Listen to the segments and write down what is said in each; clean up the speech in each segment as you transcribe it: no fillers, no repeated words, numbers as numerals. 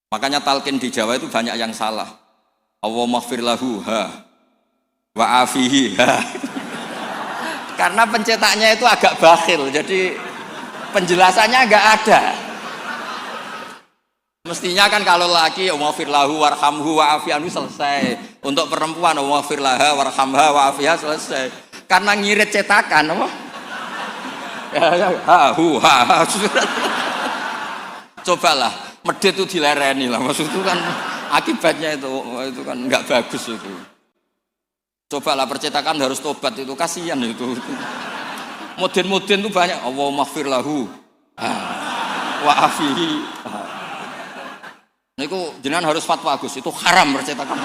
Makanya talqin di Jawa itu banyak yang salah. Allahumma ighfir lahu ha wa afihi ha. Karena pencetaknya itu agak bakhil, jadi penjelasannya enggak ada. Mestinya kan kalau laki Allahumma ighfir lahu warhamhu wa afianhu selesai. Untuk perempuan Allahumma ighfir laha warhamha wa afiha selesai. Karena ngirit cetakan apa? Ha hu ha. Cobalah medit itu dilereni lah, maksud itu kan akibatnya itu kan nggak bagus itu. Cobalah percetakan harus tobat itu, kasihan itu. Mudin itu banyak. Allahumma ighfir lahu wa afihi. Niku jenengan harus fatwa Gus, itu haram percetakan.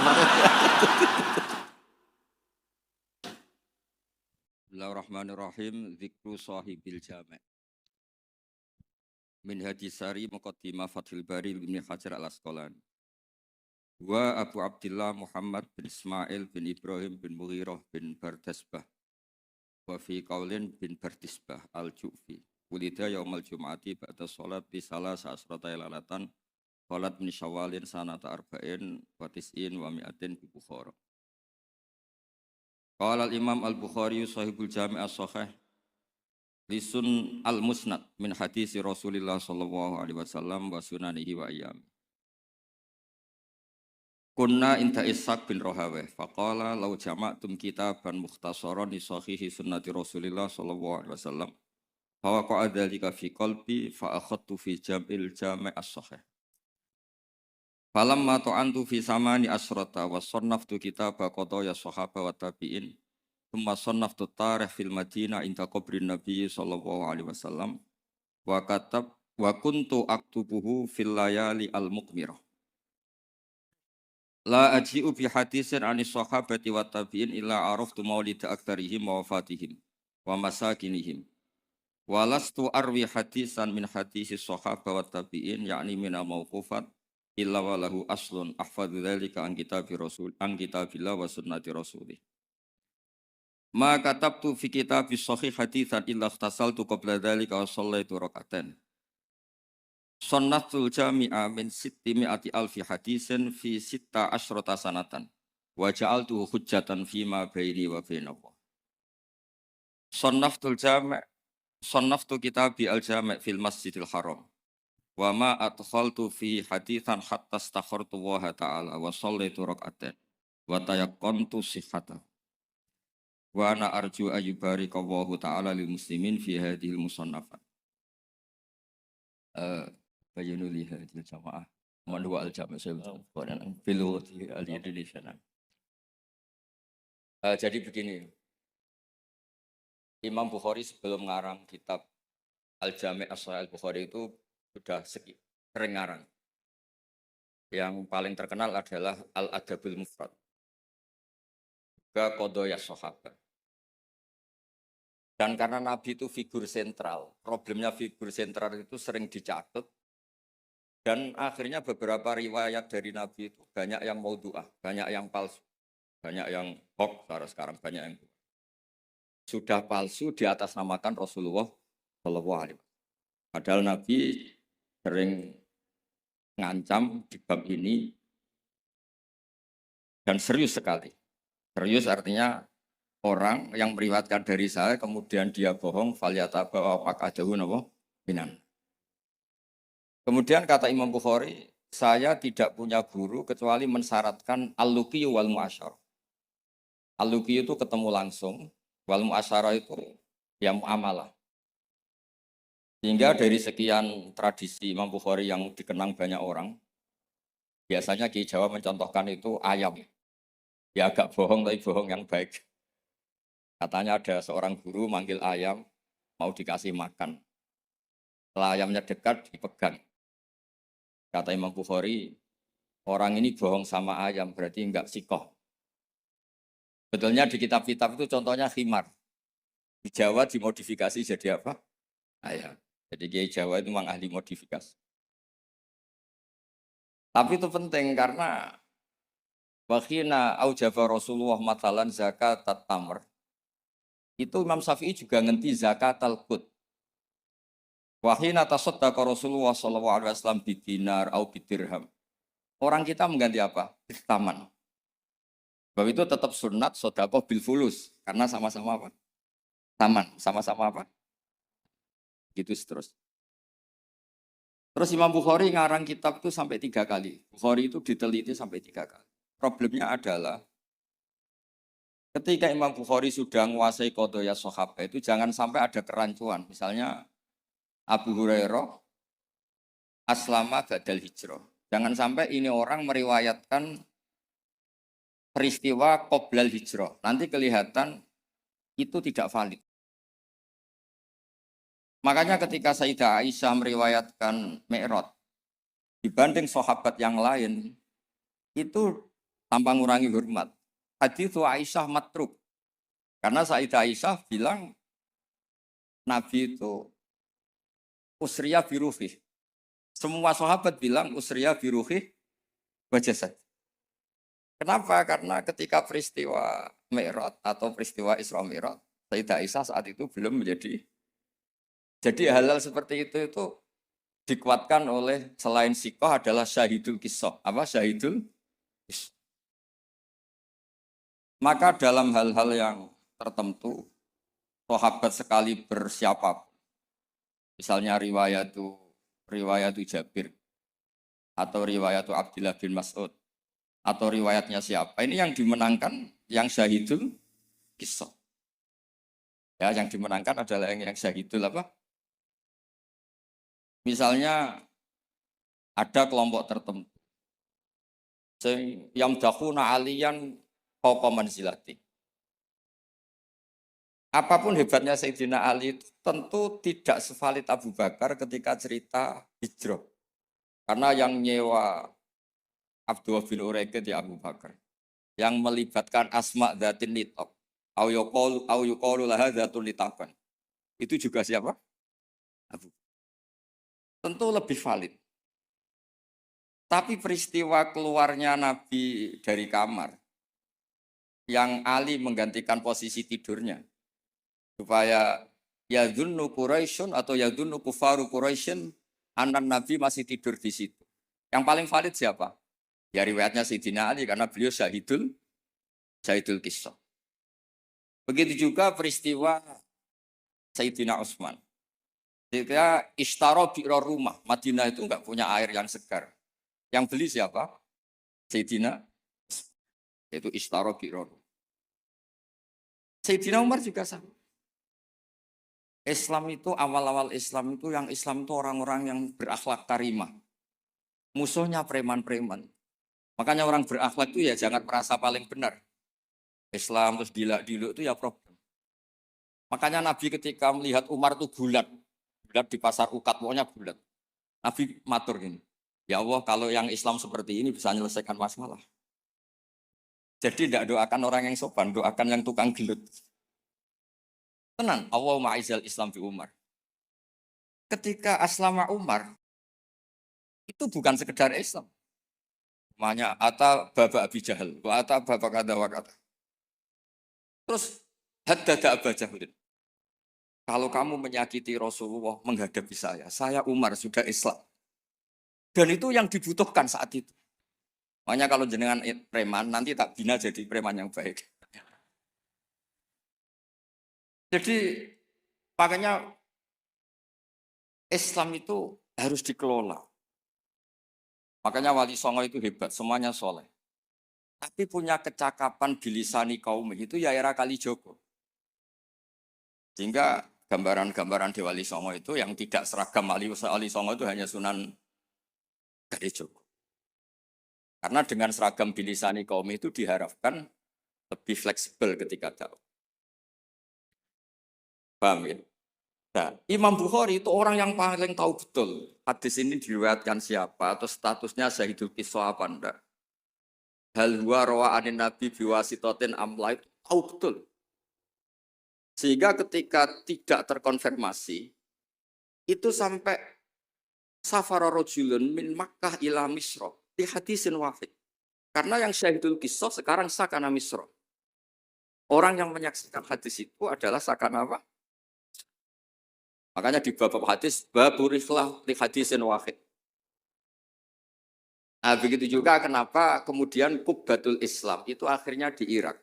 Bismillahirrahmanirrahim. Dzikru sahibil jami'. Min hadisari muqaddimah Fathul Bari Ibnu Hajar Al-Asqalani. Wa Abu Abdillah Muhammad bin Ismail bin Ibrahim bin Mughirah bin Bardasbah wa fi qaulin bin Bardisbah al-Ju'fi ulida yaumal jum'ati ba'da sholat bi salasa asrata lalatan sholat min syawalin sanata arba'in wa tis'in wa mi'atin bi Bukhara. Qala al-Imam al-Bukhari sahibul jami' as-sahih lisun al-musnad min hadisi Rasulillah sallallahu alaihi wasallam wa sunanihi wa ayyami. Kunna inta Ishaq bin Rahaweh faqala law jama'tum kitaban mukhtasaran li sahihi sunnati Rasulillah sallallahu alaihi wasallam fa waqa'a dzalika fi qalbi fa akhadtu fi jam'il jami' as-sahih falamma ta'antu fi samani asrata wa sannaftu kitaba qadaya sahaba wa tabi'in thumma sannaftu tarikh fil Madinah inda qabrin Nabi sallallahu alaihi wasallam wa kuntu aktubuhu fil layali al-muqmirah. La aji'u bi hadisin anis sahabati wa tabi'in illa araftu maulida aktarihim wa wafatihim wa masakinihim. Walastu arwi hadisan min hadisi sahaba wa tabi'in yakni mina mauqufat illa walahu aslun ahfadhu dhalika an kitabillah wa sunnati rasulih. Ma katabtu fi kitabis sahih hadisan illa ikhtasaltu qabla dhalika wa sallaitu raka'atan. Sunnatul jami'a min sitti mi'ati alfi hadisin fi sitta asyrata sanatan wa ja'altuhu hujjatan fima baini wa bainallah. Sunnaftu kitabi al-jami' fil masjidil haram wa ma adkhaltu fi hadithan hatta astakhartu Allah ta'ala wa sallaitu rak'atan wa tayaqqantu sihhata wa ana arju ayyubarikallahu ta'ala lil muslimin fi hadhil musannafat. Bayanu lihadil jamaah manwa al-jami' filu al-Indonesia. Jadi begini, Imam Bukhari sebelum ngarang kitab Al-Jami' As-Sahih Al-Bukhari itu sudah sering ngarang. Yang paling terkenal adalah Al-Adabul Mufrad, juga Qadaya Sahabat. Dan karena Nabi itu figur sentral, problemnya figur sentral itu sering dicatat. Dan akhirnya beberapa riwayat dari Nabi itu banyak yang maudhu'ah, banyak yang palsu, banyak yang hoax, sekarang banyak yang sudah palsu di atas namakan Rasulullah Shallallahu Alaihi Wasallam. Padahal Nabi sering ngancam di bab ini dan serius sekali. Serius artinya orang yang meriwayatkan dari saya kemudian dia bohong, falyataba wa faqadahu napa minan. Kemudian kata Imam Bukhari, saya tidak punya guru kecuali mensyaratkan al-luqi wal mu'asyarah. Al-luqi itu ketemu langsung, wal mu'asyarah itu ya muamalah. Sehingga dari sekian tradisi Imam Bukhari yang dikenang banyak orang, biasanya Ki Jawa mencontohkan itu ayam. Ya agak bohong tapi bohong yang baik. Katanya ada seorang guru manggil ayam, mau dikasih makan. Setelah ayamnya dekat, dipegang. Kata Imam Bukhari, orang ini bohong sama ayam, berarti enggak sikoh. Betulnya di kitab-kitab itu contohnya khimar. Di Jawa dimodifikasi jadi apa? Ayam. Jadi Kiai Jawa itu memang ahli modifikasi. Tapi itu penting karena wakhina aujaba Rasulullah matalan zakat tamr. Itu Imam Syafi'i juga ngenti zakat al-qut. Wahina tasaddaqa Rasulullah sallallahu alaihi wasallam bidinar au bidirham Orang kita mengganti apa? Taman. Sebab itu tetap sunat sodakoh bil fulus. Karena sama-sama apa? Taman. Sama-sama apa? Gitu terus. Terus Imam Bukhari ngarang kitab itu sampai 3 kali. Bukhari itu diteliti sampai 3 kali. Problemnya adalah ketika Imam Bukhari sudah menguasai qadaya sahabat itu jangan sampai ada kerancuan. Misalnya Abu Hurairah aslama badal hijrah. Jangan sampai ini orang meriwayatkan peristiwa qoblal hijrah. Nanti kelihatan itu tidak valid. Makanya ketika Sayyidah Aisyah meriwayatkan Mi'raj dibanding sahabat yang lain itu tanpa ngurangi hormat. Hadis Aisyah matruk. Karena Sayyidah Aisyah bilang Nabi itu usriya biruhih. Semua sahabat bilang usriya biruhih wajasad. Kenapa? Karena ketika peristiwa Mi'raj atau peristiwa Isra Mi'raj, Sayyidah Aisyah saat itu belum menjadi. Jadi hal-hal seperti itu dikuatkan oleh selain sikoh adalah syahidul kisah. Apa syahidul kisah? Maka dalam hal-hal yang tertentu, sahabat sekali bersiapa, misalnya riwayat Jabir, atau riwayat Abdullah bin Mas'ud, atau riwayatnya siapa, ini yang dimenangkan yang syahidul kisah. Ya, yang dimenangkan adalah yang syahidul apa? Misalnya ada kelompok tertentu yang dahuna aliyan fauqa manzilati. Apapun hebatnya Sayyidina Ali itu tentu tidak sevalid Abu Bakar ketika cerita hijrah. Karena yang nyewa Abdullah bin Uraiqid ya Abu Bakar. Yang melibatkan asma dzatin nitaq. Au yuqalu laha dzatun nitaqan. Itu juga siapa? Abu. Tentu lebih valid. Tapi peristiwa keluarnya Nabi dari kamar, yang Ali menggantikan posisi tidurnya, supaya yadhunnu Quraisyun atau yadhunnu kufaru Quraisyun anak Nabi masih tidur di situ. Yang paling valid siapa? Ya riwayatnya Sayyidina Ali karena beliau syahidul kisah. Begitu juga peristiwa Sayyidina Utsman. Ketika ishtaro bi'ra rumah, Madinah itu enggak punya air yang segar. Yang beli siapa? Sayyidina, yaitu ishtaro bi'ra rumah. Sayyidina Umar juga sama. Islam itu awal-awal Islam itu yang Islam itu orang-orang yang berakhlak karimah. Musuhnya preman-preman. Makanya orang berakhlak itu ya jangan merasa paling benar. Islam terus dilak-diluk itu ya problem. Makanya Nabi ketika melihat Umar itu bulat di pasar Ukat, pokoknya bulat. Nabi matur gini, ya Allah kalau yang Islam seperti ini bisa menyelesaikan masalah. Jadi tidak doakan orang yang sopan, doakan yang tukang gelut. Tenang, Allah ma'izal Islam fi Umar. Ketika aslama Umar, itu bukan sekedar Islam. Namanya Ata Baba Abi Jahal, wa Ata Baba Kada wa Kata. Terus haddada Aba Jahal. Kalau kamu menyakiti Rasulullah menghadapi saya Umar sudah Islam. Dan itu yang dibutuhkan saat itu. Makanya kalau jenengan preman, nanti tak bina jadi preman yang baik. Jadi makanya Islam itu harus dikelola. Makanya Wali Songo itu hebat, semuanya soleh. Tapi punya kecakapan bilisani kaum itu ya era Kalijogo. Sehingga gambaran-gambaran di Wali Songo itu yang tidak seragam Wali Songo itu hanya Sunan Kalijogo. Karena dengan seragam bilisani kaum itu diharapkan lebih fleksibel ketika dakwah. Paham ya? Nah, Imam Bukhari itu orang yang paling tahu betul hadis ini diriwayatkan siapa atau statusnya syahidul kisah apa enggak. Hal huwa rawa anin nabi biwasitotin amla itu tahu betul. Sehingga ketika tidak terkonfirmasi, itu sampai safara rajulun min Makkah ila Misra di hadisin wahid. Karena yang syahidul kisah sekarang sakana Misra. Orang yang menyaksikan hadis itu adalah sakana apa? Makanya di bab hadis baburikhlah li hadisin wahid. Nah, begitu juga kenapa kemudian Qubbatul Islam itu akhirnya di Irak.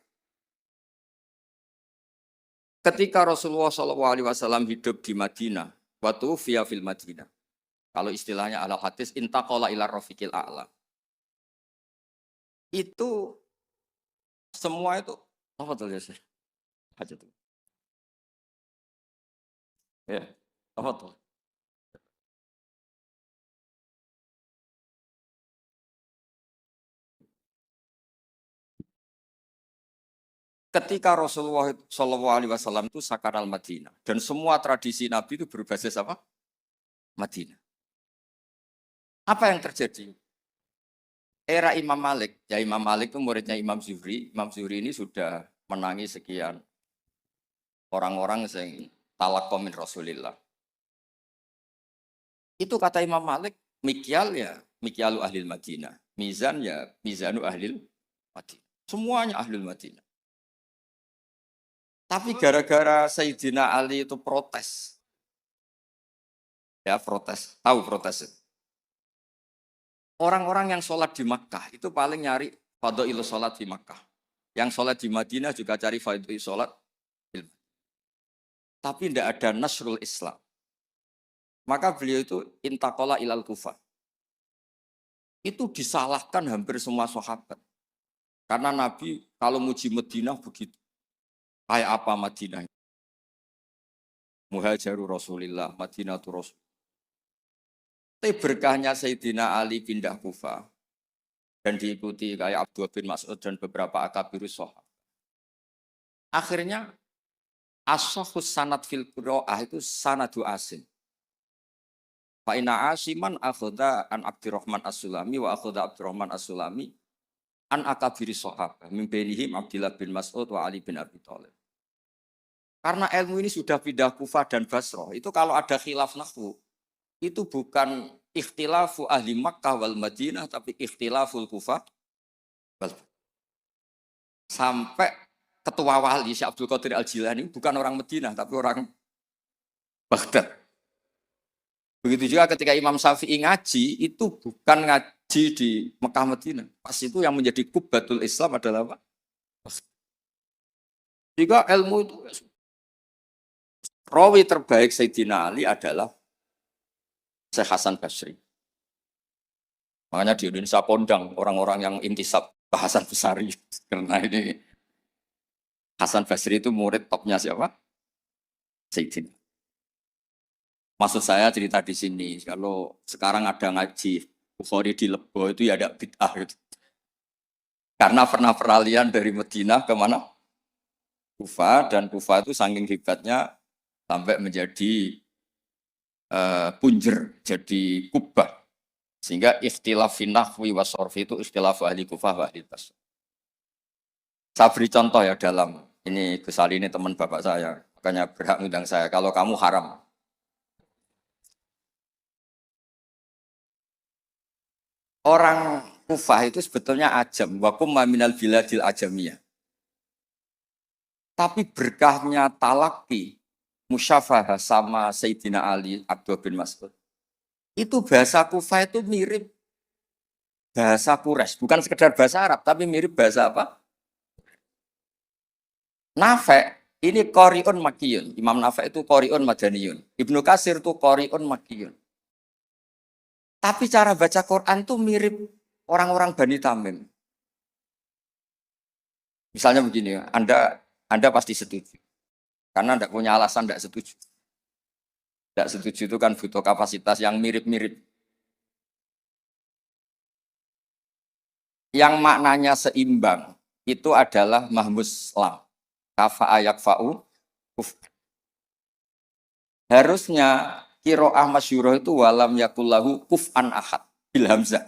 Ketika Rasulullah SAW hidup di Madinah, waktu via fil Madinah. Kalau istilahnya ala hadis intaqala ila rafiqil a'la. Itu semua itu apa tuh ya? Aja tuh. Ya, apa tuh? Ketika Rasulullah SAW itu sakar al Madinah dan semua tradisi Nabi itu berbasis apa? Madinah. Apa yang terjadi? Era Imam Malik, ya Imam Malik itu muridnya Imam Zuhri. Imam Zuhri ini sudah menangi sekian orang-orang yang talaqqa min Rasulillah. Itu kata Imam Malik, mikyal ya mikyalu ahlil Madinah. Mizan ya mizanu ahlil Madinah. Semuanya ahlul Madinah. Tapi gara-gara Sayyidina Ali itu protes. Ya protes, tahu protes. Orang-orang yang sholat di Makkah itu paling nyari fadhailu sholat di Makkah. Yang sholat di Madinah juga cari fadhailu sholat. Tapi tidak ada nasrul Islam. Maka beliau itu intaqala ilal Kufah. Itu disalahkan hampir semua sahabat. Karena Nabi kalau muji Madinah begitu. Kayak apa Madinah? Muhajiru Rasulillah, Madinatu Rasul. Tapi berkahnya Sayyidina Ali pindah Kufah dan diikuti kayak Abdullah bin Mas'ud dan beberapa akabirus sahabat. Akhirnya as-sahhus sanad fil qiraah itu sanadu asin. Fa inna asiman akhadha an Abdurrahman As-Sulami wa akhadha Abdurrahman As-Sulami an akabiri sahabat min bainihim Abdullah bin Mas'ud wa Ali bin Abi Thalib. Karena ilmu ini sudah pindah Kufah dan Basrah, itu kalau ada khilaf nahwu, itu bukan ikhtilafu ahli Makkah wal Madinah, tapi ikhtilaful Kufah. Sampai ketua wali Syekh Abdul Qadir Al-Jilani bukan orang Madinah, tapi orang Baghdad. Begitu juga ketika Imam Syafi'i ngaji, itu bukan ngaji di Mekah Madinah. Pas itu yang menjadi Qubbatul Islam adalah apa? Jika ilmu itu rawi terbaik Sayyidina Ali adalah Syekh Hasan Basri. Makanya di Indonesia kondang orang-orang yang intisab Hasan Basri. Karena ini Hasan Basri itu murid topnya siapa? Sayyidina. Maksud saya cerita di sini, kalau sekarang ada ngaji Bukhari di Lebo itu ya ada bid'ah gitu. Karena pernah peralihan dari Madinah ke mana? Kufah, dan Kufah itu saking hebatnya sampai menjadi punjer, jadi kubah. Sehingga ikhtilaf nahwi wa sorfi itu ikhtilaf ahli Kufah wa ahli Basrah. Saya beri contoh ya dalam, ini Gus Ali ini teman bapak saya, makanya berhak ngundang saya, kalau kamu haram. Orang Kufah itu sebetulnya ajam, wakum minal biladil ajamiyah. Tapi berkahnya talaki, musyafahah sama Sayyidina Ali, Abdullah bin Mas'ud. Itu bahasa Kufah itu mirip bahasa Quraisy, bukan sekedar bahasa Arab, tapi mirip bahasa apa? Nafi' ini Qari'un Makkiyun. Imam Nafi' itu Qari'un Madaniyun. Ibnu Katsir itu Qari'un Makkiyun. Tapi cara baca Quran itu mirip orang-orang Bani Tamim. Misalnya begini, Anda pasti setuju. Karena tidak punya alasan tidak setuju. Tidak setuju itu kan butuh kapasitas yang mirip-mirip. Yang maknanya seimbang itu adalah mahmus lam. Kafa ayak fa'u kuf. Harusnya kiro'ah masyuroh itu walam yakullahu kuf'an ahad bil hamzah.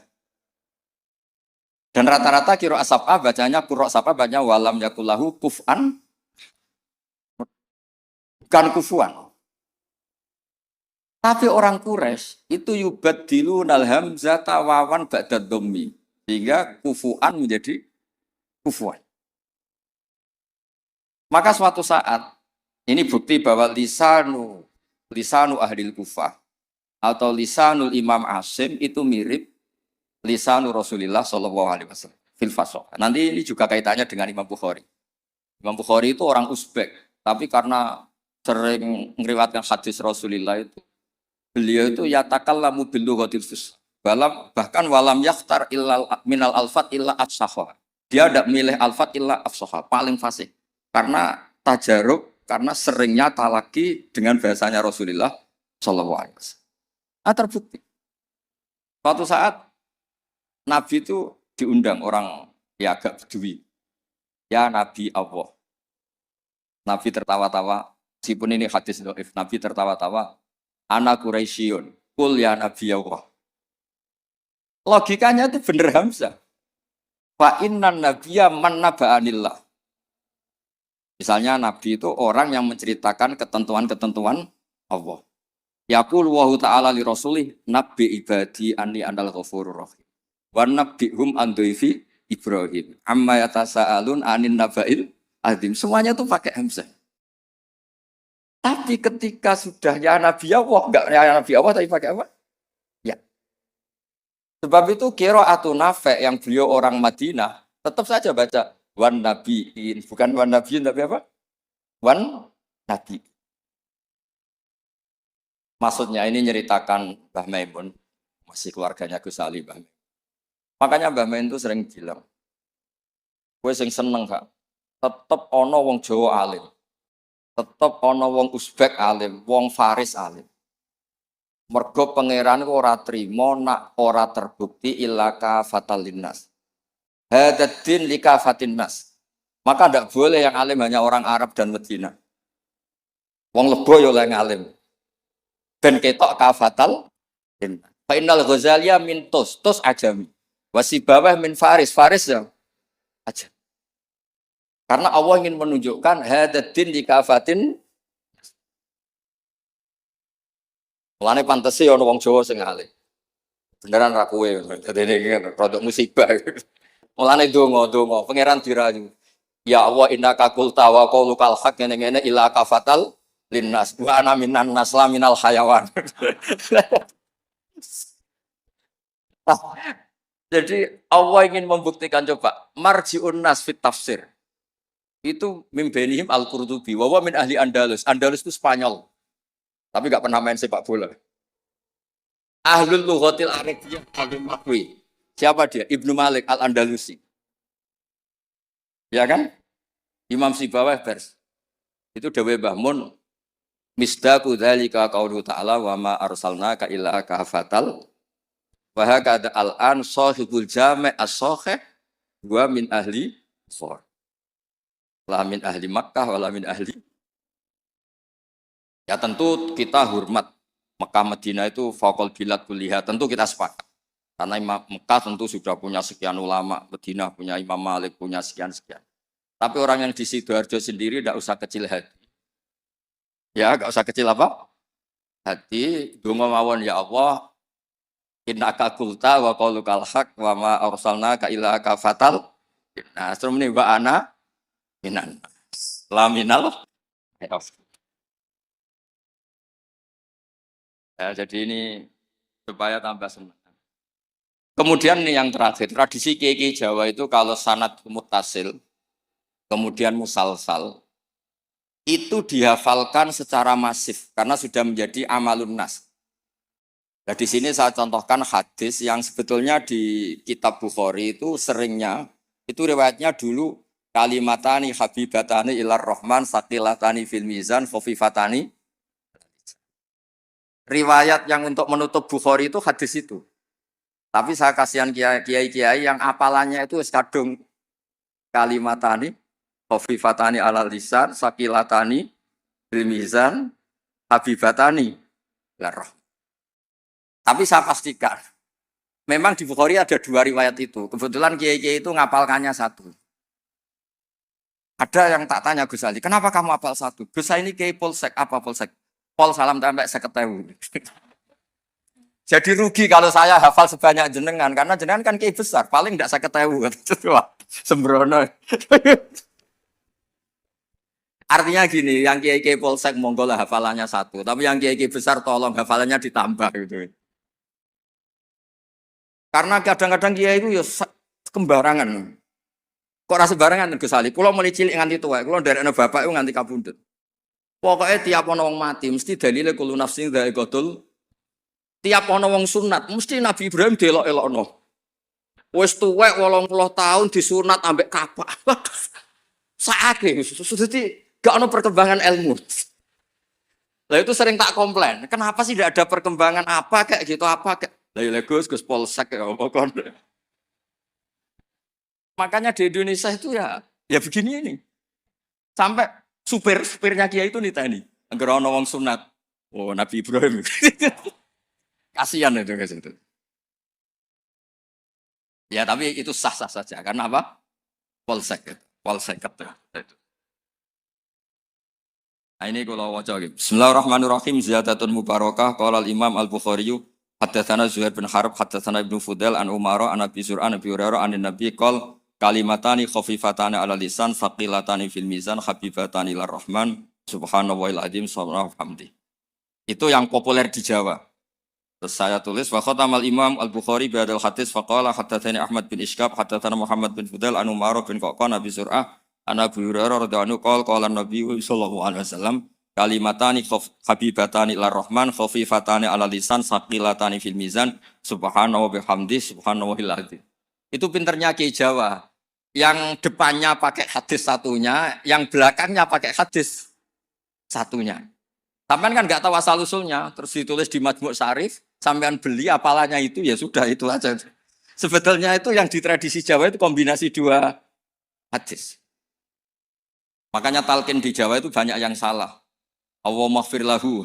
Dan rata-rata kiro'ah sab'ah bacanya kurok sab'ah bacanya walam yakullahu kuf'an, bukan kufuan. Tapi orang Quraisy itu yubaddilu nal hamzata wawan ba'da dhammi. Sehingga kufuan menjadi kufuan. Maka suatu saat, ini bukti bahwa lisanu ahlil Kufah atau lisanul Imam Asim itu mirip lisanu Rasulillah sallallahu alaihi wasallam fil fasah. Nanti ini juga kaitannya dengan Imam Bukhari. Imam Bukhari itu orang Uzbek, tapi karena sering meriwayatkan hadis Rasulillah itu, beliau itu yatakallamu bil lughatil fusha. Bahkan walam yakhtar illa minal alfat illa afsahha. Dia tidak milih alfat illa afsahha, paling fasih. Karena tajarub, karena seringnya talaki dengan bahasanya Rasulullah sallallahu alaihi wasallam. Nah, terbukti. Suatu saat Nabi itu diundang orang ya agak bedui. Ya Nabi Allah. Nabi tertawa-tawa. Meskipun ini hadis dhaif, Nabi tertawa-tawa. Ana Quraisyun. Kul ya Nabi Allah. Logikanya itu bener Hamzah. Fa innan nabiyya man naba'anillah. Misalnya Nabi itu orang yang menceritakan ketentuan-ketentuan Allah. Yaqul wa ta'ala li rasulih nabbi ibadi anni anal ghafurur rahim. Wa nabbihum an dhaifi Ibrahim. Amma yatasaalun anin naba'il azim. Semuanya itu pakai hamzah. Tapi ketika sudah ya Nabi Allah, enggak ya Nabi Allah tapi pakai apa? Ya. Sebab itu qiraatun Nafi' yang beliau orang Madinah tetap saja baca wan nabiin, bukan wan nabiin tapi apa? Wan nabi. Maksudnya ini nyeritakan Mbah Maimun, masih keluarganya Gus Ali Mbah Maimun. Makanya Mbah Maimun itu sering bilang, gue sing seneng Kak, tetep ono wong Jawa alim, tetep ono wong Uzbek alim, wong Faris alim. Mergo pangeran ora trimo nak ora terbukti illa kafatal linnas. Hadaddin likafatin nas. Maka ndak boleh yang alim hanya orang Arab dan Medina. Wong Lebo yo oleh ngalim. Ben ketok kafatal linnas. Fa innal Ghazaliya min tus ajami. Wasibawah min Faris ya aja. Karena Allah ingin menunjukkan hadaddin likafatin. Mulane pantese ana wong Jawa sing alim. Beneran ra kowe. Dadi iki rodok musibah. Mulane donga pangeran dirayu. Ya Allah innaka qulta wa qaulukal haq ngene-ngene ila kafatal linnas wa ana minan nas la minal hayawan. Jadi Allah ingin membuktikan coba marji'un nas fit tafsir. Itu mimbenihim al-Qurtubi wa min ahli Andalus. Andalus itu Spanyol. Tapi enggak pernah main sepak bola. Ahlul lughatil arabiyyah al-Makwi. Siapa dia? Ibnu Malik al-Andalusi. Ya kan? Imam Sibawah Bers. Itu Dawe Mbah Mun. Misdaku dzalika qaulu ta'ala wa ma arsalnaka illa kafatal. Wa hakada al-an sahibul jami' as-sahih wa min ahli Shor. La min ahli Makkah wa la min ahli. Ya tentu kita hormat Mekah Madinah itu faqul bilad kulliha, tentu kita sepakat. Karena Imam Mekah tentu sudah punya sekian ulama, Madinah punya Imam Malik, punya sekian-sekian. Tapi orang yang di Sidoarjo sendiri tidak usah kecil hati. Ya, enggak usah kecil apa? Hati, donga mawon ya Allah, innaka qulta wa qaulukal haq wa ma arsalnaka illa kafatal. Nah, terus ini wa ana minan laminal. Ya, jadi ini supaya tambah senang. Kemudian nih yang terakhir, tradisi kiai Jawa itu kalau sanad muttasil, kemudian musalsal, itu dihafalkan secara masif karena sudah menjadi amalun nas. Nah, di sini saya contohkan hadis yang sebetulnya di kitab Bukhari itu seringnya, itu riwayatnya dulu kalimatani habibatani ilar rahman saqilatani fil mizan khofifatani. Riwayat yang untuk menutup Bukhari itu hadis itu. Tapi saya kasihan kiai-kiai yang apalannya itu kadung kalimatani khofifatani alal lisan saqilatani bil mizan habibatani ilar rahman. Tapi saya pastikan, memang di Bukhari ada dua riwayat itu. Kebetulan kiai-kiai itu ngapalkannya satu. Ada yang tak tanya Gus Ali, kenapa kamu hafal satu? Gus saya ini kiai polsek, apa polsek? Pol salam sampai 50.000. Jadi rugi kalau saya hafal sebanyak jenengan, karena jenengan kan kiai besar, paling tidak 50.000. Wah, sembrono. Artinya gini, yang kiai-kiai polsek monggo lah hafalannya satu, tapi yang kiai-kiai besar tolong hafalannya ditambah gitu. Karena kadang-kadang kiai itu ya kembarangan. Kok rasa sembarangan Gus Ali? Kulo mulai cilik nganti tua, kulo nderekno bapak itu nganti kabundut. Pokoknya tiap ana wong mati mesti dalile kulo nafsin dha'iqatul. Tiap ana wong sunat mesti Nabi Ibrahim delok-elokno. Wis tuwek 80 tahun disunat ambek kapak. Saake dadi gak ana perkembangan ilmu. Lah itu sering tak komplain. Kenapa sih tidak ada perkembangan apa kayak gitu apa kayak. Lah Gus Polsek ya apa kon. Makanya di Indonesia itu ya begini ini. Sampai supirnya Kiai itu nitani. Angger ana wong sunat. Oh, Nabi Ibrahim. Kasihan itu guys itu. Ya tapi itu sah-sah saja. Karena apa? Polsek itu. Nah, ini kalau waca gitu. Bismillahirrahmanirrahim. Ziyadatun mubarakah. Qala al-Imam Al-Bukhari haddatsana Zuhair bin Harb haddatsana Ibnu Fudail an Umara an Abi Zur'an Nabi Hurairah an Nabi qol kalimatani khafifatani ala lisan faqilatani fil mizan habibatani lir rahman subhanallahil azim subhanallahi hamdi. Itu yang populer di Jawa. Terus saya tulis wa khatamal Imam Al-Bukhari bi hadzal hadis faqala haddatsani Ahmad bin Ishqab haddatsana Muhammad bin Fudail an Umara bin Qaqan Nabi Zur'ah an Abu Hurairah radhiyallahu anhu qala Nabi sallallahu alaihi wasallam kalimatani habibatani lir rahman khafifatani ala lisan saqilatani fil mizan subhanahu wa bihamdi subhanallahil azim. Itu pinternya Ki Jawa. Yang depannya pakai hadis satunya, yang belakangnya pakai hadis satunya. Sampean kan nggak tahu asal usulnya, terus ditulis di Majmu' Syarif, sampean beli apalanya itu ya sudah itu aja. Sebetulnya itu yang di tradisi Jawa itu kombinasi dua hadis. Makanya talqin di Jawa itu banyak yang salah. Allahumma ighfir lahu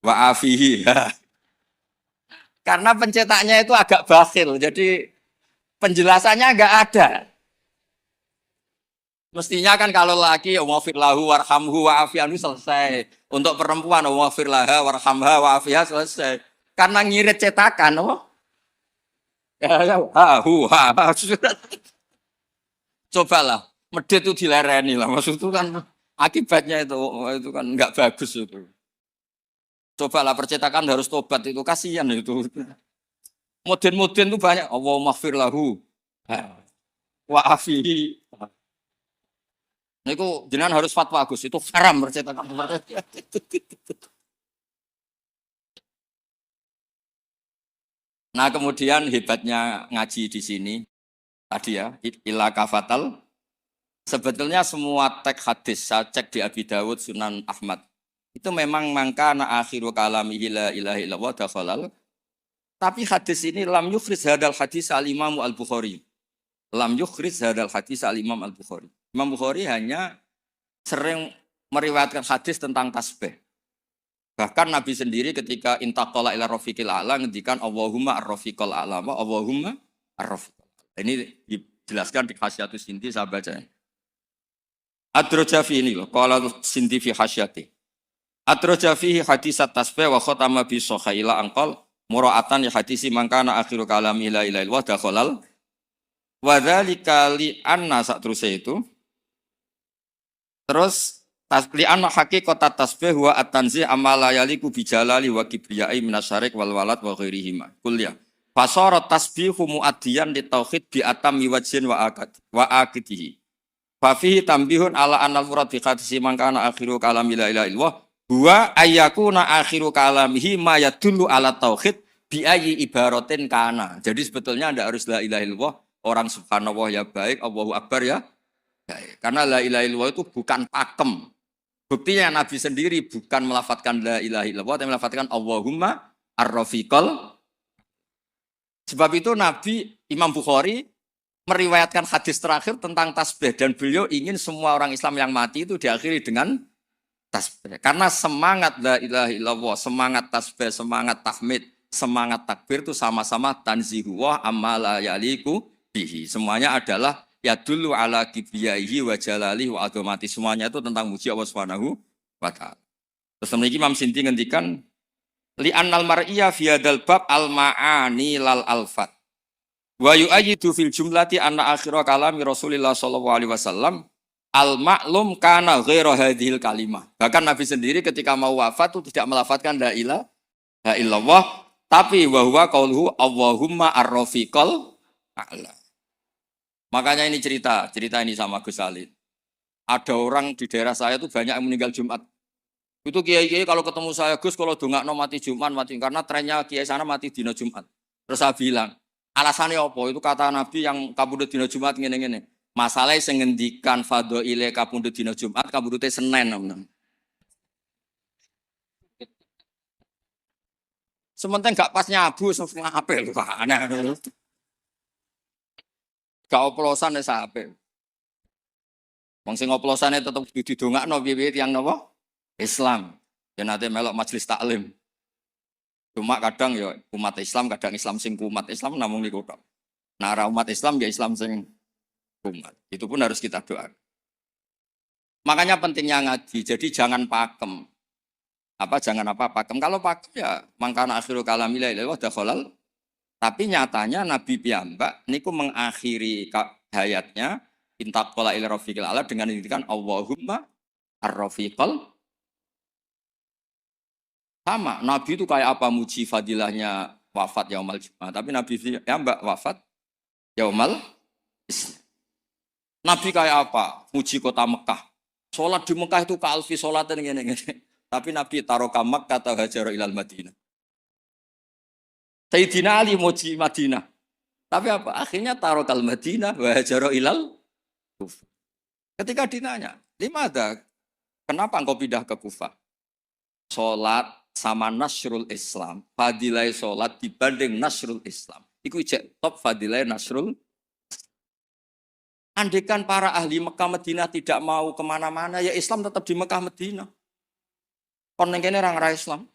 wa afihi Karena pencetaknya itu agak bakhil, jadi penjelasannya enggak ada. Mestinya kan kalau laki wafir lahu warhamhu wa afianu selesai. Untuk perempuan wafir laha warhamha wa afiha selesai. Karena ngirit cetakan, oh. Cobalah, medit itu dilereni lah. Maksud itu kan akibatnya itu kan enggak bagus itu. Cobalah percetakan harus tobat itu kasihan itu. Modern itu banyak. Allahumma ighfir lahu wa afihi. Nah itu jenengan harus fatwa Gus, itu haram percetakan. Nah kemudian hebatnya ngaji di sini tadi ya, ila kafatal. Sebetulnya semua teks hadis saya cek di Abi Dawud, Sunan Ahmad. Itu memang mangkana akhiru kalamihi la ilaha illallah dakhalal. Tapi hadis ini lam yukhriz hadal hadis al-Imam Al-Bukhari. Lam yukhriz hadal hadis al-Imam Al-Bukhari. Imam Bukhari hanya sering meriwayatkan hadis tentang tasbih. Bahkan Nabi sendiri ketika intaqala ila rafiqil a'la ngendikan Allahumma ar-rafiqal a'la, Allahumma ar-rafiqal. Ini dijelaskan di Hasyiatus Sinti saya baca. Ad-Rajafi ini loh, qala Sinti fi hasyati. Ad-Rajafi hadisat tasbih wa khatama bi sahila anqal mura'atan li hadisi mangkana akhiru kalami la ilaha illallah dakhalal wa dzalika li anna satruse itu terus tasli anna haqiqat tasbih wa at-tanzih amala yaliku bi jalali wa kibriyai minasyarik wal walad wa ghairihima kulliyah fasara tasbihu muaddiyan li tauhid bi atammi wajhin wa akidihi fa fihi tambihun ala anal murad bi hadisi mangkana akhiru kalami la ilaha illallah huwa ayyakuna akhiru kalamihi ma yadullu ala tauhid bi ayyi ibaratin kana. Jadi sebetulnya tidak harus la ilaha illallah, orang subhanallah ya baik, Allahu akbar ya baik. Karena la ilaha illallah itu bukan pakem. Buktinya Nabi sendiri bukan melafadzkan la ilaha illallah, tapi melafadzkan Allahumma ar-rafiqal. Sebab itu Nabi Imam Bukhari meriwayatkan hadis terakhir tentang tasbih dan beliau ingin semua orang Islam yang mati itu diakhiri dengan tasbih. Karena semangat la ilaha illallah, semangat tasbih, semangat tahmid, semangat takbir itu sama-sama tanzihuwah amma la yaliku bihi. Semuanya adalah yadullu ala kibriyaihi wa jalalihi wa azamati. Semuanya itu tentang muji Allah Subhanahu wa taala. Terus memiliki Imam Sinti ngendikan li annal mar'iyya fi hadzal bab al ma'ani lal alfat. Wa yu'ayyidu fil jumlati anna akhira kalami Rasulillah sallallahu alaihi wasallam al-ma'lum kana ghairu hadhil kalimah. Bahkan Nabi sendiri ketika mau wafat itu tidak melafadzkan la ilaha illallah, Tapi bahwa qauluhu Allahumma ar-rafiqal a'la. Makanya ini cerita ini sama Gus Salid. Ada orang di daerah saya itu banyak yang meninggal Jumat. Itu kiai-kiai kalau ketemu saya, Gus kalau dongakno mati Jumat mati karena trennya kiai sana mati dina Jumat. Terus saya bilang, alasannya apa? Itu kata Nabi yang kabudut dina Jumat ngene-ngene. Masalahnya sing ngendikan fadhaile kabudut dina Jumat, kabudute Senin. Sementing gak pas nyabu semua apel kok aneh. Gak oplosan wis apik. Wong sing oplosane tetep didongakno piye-piye tiyang napa? Islam. Ya nate melok majelis taklim. Cuma kadang ya umat Islam, kadang Islam sing kumat. Islam namung niku tok. Nah, umat Islam ya Islam sing kumat. Itu pun harus kita doakan. Makanya pentingnya ngaji. Jadi jangan pakem. Jangan pakem. Kalau pakem ya mangkana akhiru kalami la ilaha illallah dakhalal. Tapi nyatanya Nabi piyambak niku mengakhiri hayatnya intaqala ila rafiqil ala dengan mendikan Allahumma ar-rafiqal. Sama, Nabi itu kayak apa muji fadilahnya wafat yaumal Jumat. Tapi Nabi piyambak wafat yaumal Islam. Nabi kayak apa? Muji kota Mekah. Sholat di Mekah itu kaalfi sholatan ngene-ngene. Tapi Nabi taroka Makkah atau hajar ilal Madinah. Sayyidina Ali muji Madinah. Tapi apa? Akhirnya tarokal Madinah wa hajar ilal Kufah. Ketika ditanya, limada? Kenapa engkau pindah ke Kufah? Sholat sama nasrul Islam. Fadilai sholat dibanding nasrul Islam. Iku ijek top fadilai nasrul. Andaikan para ahli Mekah Madinah tidak mau kemana-mana, ya Islam tetap di Mekah Madinah. Kon ning kene orang Islam.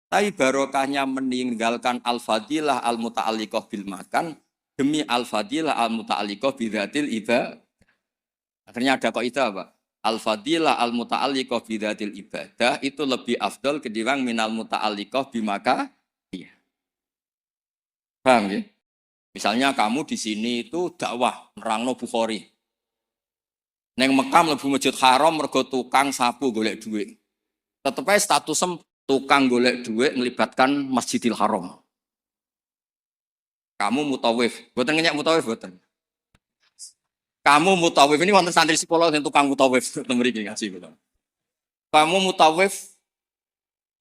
Tapi barokahnya meninggalkan al-fadilah al-muta'alliqah bil makan demi al-fadilah al-muta'alliqah bidzatil ibadah. Akhirnya ada kaidah apa? Al-fadilah al-muta'alliqah bidzatil ibadah itu lebih afdal ketimbang minal muta'alliqah bimaka. Iya. Paham ya? Misalnya kamu di sini itu dakwah nerangno Bukhari. Neng Mekah mlebu Masjid Haram mergo tukang sapu golek duit. Tetep ae statusem tukang golek duit melibatkan Masjidil Haram. Kamu mutawif, mboten ngenyak mutawif mboten. Kamu mutawif ini wonten santri sekolah yang tukang mutawif mriki ngaji kula. Kamu mutawif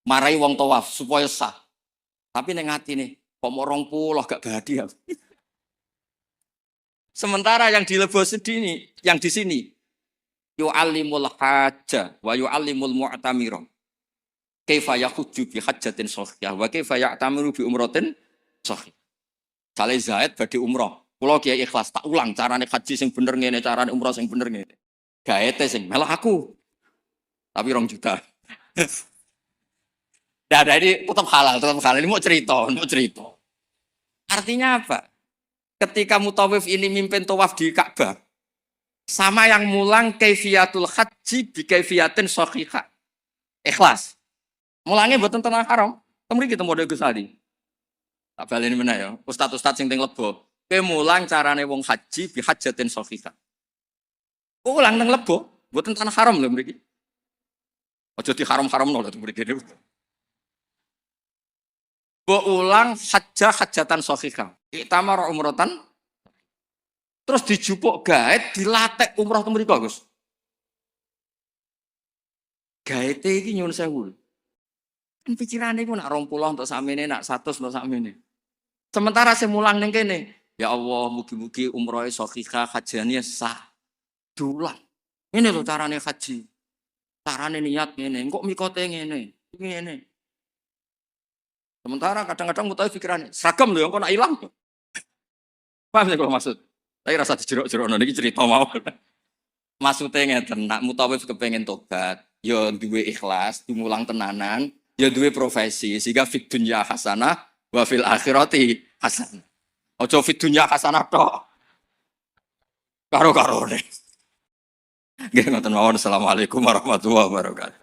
marai wong tawaf supaya sah. Tapi ning atine kok mau 20 gak bahagia. Sementara yang dilebos sini, yang di sini yu'allimul hajja wa yu'allimul mu'tamira. Kaifa yakhujju bi hajjatin shahihah wa kaifa ya'tamiru bi umratin shahih. Sale Zaid badhe umrah. Kula kiai ikhlas tak ulang carane haji sing bener ngene, carane umrah sing bener ngene. Gaete sing melok aku. Tapi 2 juta. Nah, ini tetap halal. Ini mau cerita. Artinya apa? Ketika mutawif ini mimpin tawaf di Ka'bah, sama yang mulang kaifiyatul haji bi kaifiyatin shahihah. Ikhlas. Mulangnya mboten tenang haram. Mriki temu Gus Ali. Tak baleni meneh ya. Ustaz-ustaz sing teng Lebo. Kowe mulang carane wong haji bi hajjatin shahihah. Ulang teng Lebo, mboten tanah haram lho mriki. Aja di haram-haramno lho mriki. Ulang hajatan shahihah. Iktamar umrotan. Terus dijupuk gaet dilatek umrah teng mriku, Gus. Gaete iki nyuwun sewu. Kan pikirane iku nak 20 untuk sakmene, nak 100 untuk sakmene. Sementara sing mulang ning kene, ya Allah mugi-mugi umrohe shahihah, hajane sah. Dulang. Ini lho carane haji. Carane niat ngene, kok mikote ngene. Ngene. Sementara kadang-kadang mutawif pikirannya, seragam lho, kok nak hilang. Paham ya kalau maksud? Tapi rasa dijerok-jerok, ini cerita mau. Maksudnya ngeten, nak mutawif kepengen tobat, ya duwe ikhlas, dimulang tenanan, ya duwe profesi, sehingga fid dunya hasanah, wa fil akhirati hasanah. Ojo fid dunya hasanah tok. Karo-karo nih. Nggih ngoten mawon. Assalamualaikum warahmatullahi wabarakatuh.